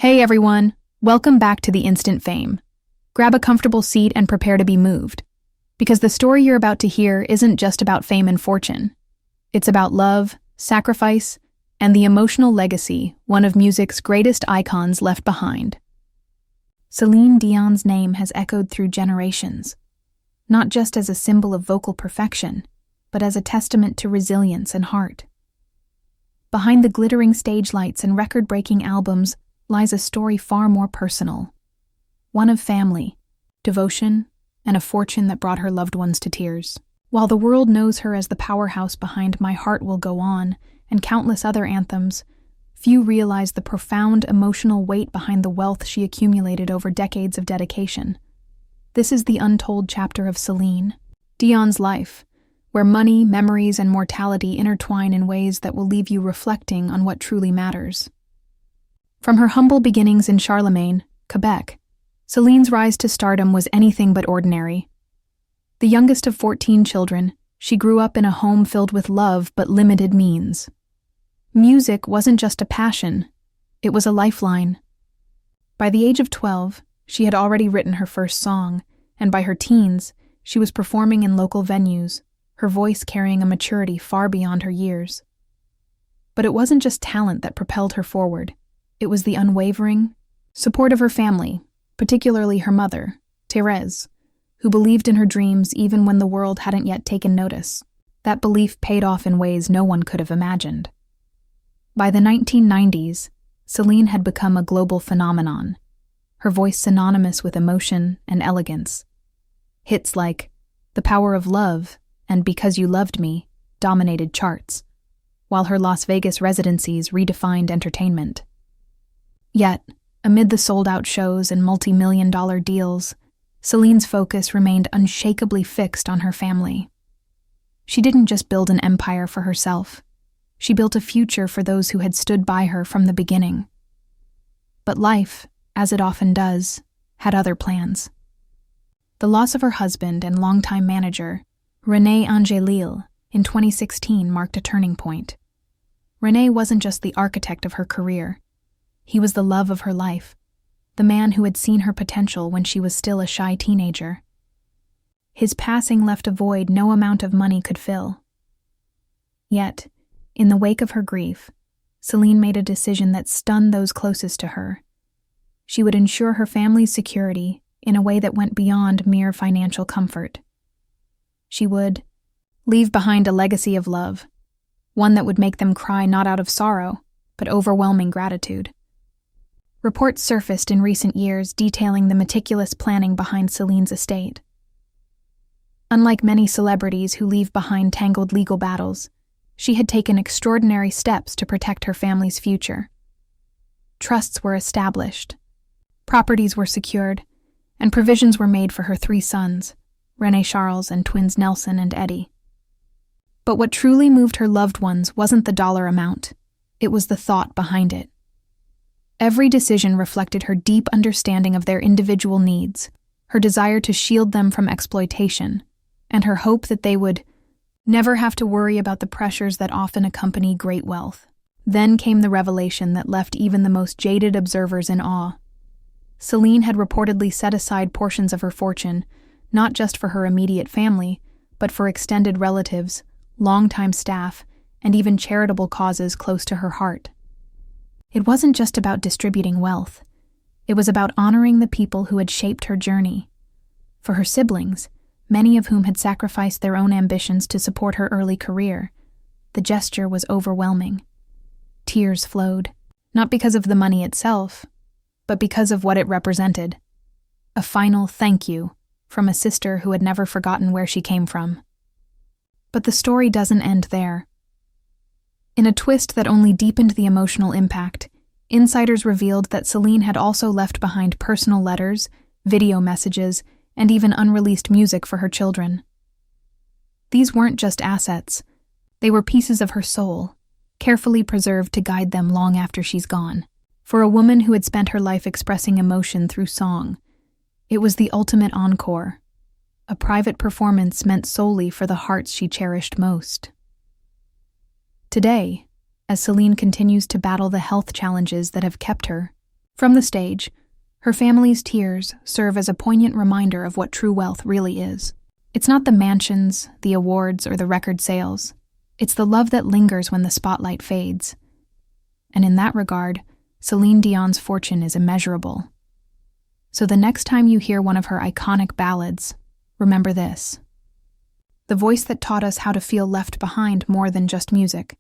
Hey everyone, welcome back to the Instant Fame. Grab a comfortable seat and prepare to be moved, because the story you're about to hear isn't just about fame and fortune. It's about love, sacrifice, and the emotional legacy one of music's greatest icons left behind. Celine Dion's name has echoed through generations, not just as a symbol of vocal perfection, but as a testament to resilience and heart. Behind the glittering stage lights and record-breaking albums lies a story far more personal, one of family, devotion, and a fortune that brought her loved ones to tears. While the world knows her as the powerhouse behind My Heart Will Go On and countless other anthems, few realize the profound emotional weight behind the wealth she accumulated over decades of dedication. This is the untold chapter of Celine Dion's life, where money, memories, and mortality intertwine in ways that will leave you reflecting on what truly matters. From her humble beginnings in Charlemagne, Quebec, Celine's rise to stardom was anything but ordinary. The youngest of 14 children, she grew up in a home filled with love but limited means. Music wasn't just a passion, it was a lifeline. By the age of 12, she had already written her first song, and by her teens, she was performing in local venues, her voice carrying a maturity far beyond her years. But it wasn't just talent that propelled her forward. It was the unwavering support of her family, particularly her mother, Thérèse, who believed in her dreams even when the world hadn't yet taken notice. That belief paid off in ways no one could have imagined. By the 1990s, Celine had become a global phenomenon, her voice synonymous with emotion and elegance. Hits like The Power of Love and Because You Loved Me dominated charts, while her Las Vegas residencies redefined entertainment. Yet, amid the sold-out shows and multi-million-dollar deals, Celine's focus remained unshakably fixed on her family. She didn't just build an empire for herself. She built a future for those who had stood by her from the beginning. But life, as it often does, had other plans. The loss of her husband and longtime manager, René Angelil, in 2016 marked a turning point. René wasn't just the architect of her career. He was the love of her life, the man who had seen her potential when she was still a shy teenager. His passing left a void no amount of money could fill. Yet, in the wake of her grief, Celine made a decision that stunned those closest to her. She would ensure her family's security in a way that went beyond mere financial comfort. She would leave behind a legacy of love, one that would make them cry not out of sorrow, but overwhelming gratitude. Reports surfaced in recent years detailing the meticulous planning behind Celine's estate. Unlike many celebrities who leave behind tangled legal battles, she had taken extraordinary steps to protect her family's future. Trusts were established, properties were secured, and provisions were made for her 3 sons, René Charles and twins Nelson and Eddie. But what truly moved her loved ones wasn't the dollar amount, it was the thought behind it. Every decision reflected her deep understanding of their individual needs, her desire to shield them from exploitation, and her hope that they would never have to worry about the pressures that often accompany great wealth. Then came the revelation that left even the most jaded observers in awe. Celine had reportedly set aside portions of her fortune, not just for her immediate family, but for extended relatives, longtime staff, and even charitable causes close to her heart. It wasn't just about distributing wealth. It was about honoring the people who had shaped her journey. For her siblings, many of whom had sacrificed their own ambitions to support her early career, the gesture was overwhelming. Tears flowed, not because of the money itself, but because of what it represented. A final thank you from a sister who had never forgotten where she came from. But the story doesn't end there. In a twist that only deepened the emotional impact, insiders revealed that Celine had also left behind personal letters, video messages, and even unreleased music for her children. These weren't just assets. They were pieces of her soul, carefully preserved to guide them long after she's gone. For a woman who had spent her life expressing emotion through song, it was the ultimate encore, a private performance meant solely for the hearts she cherished most. Today, as Celine continues to battle the health challenges that have kept her From the stage, her family's tears serve as a poignant reminder of what true wealth really is. It's not the mansions, the awards, or the record sales. It's the love that lingers when the spotlight fades. And in that regard, Celine Dion's fortune is immeasurable. So the next time you hear one of her iconic ballads, remember this: the voice that taught us how to feel left behind more than just music.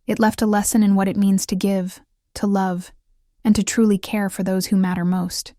It left a lesson in what it means to give, to love, and to truly care for those who matter most.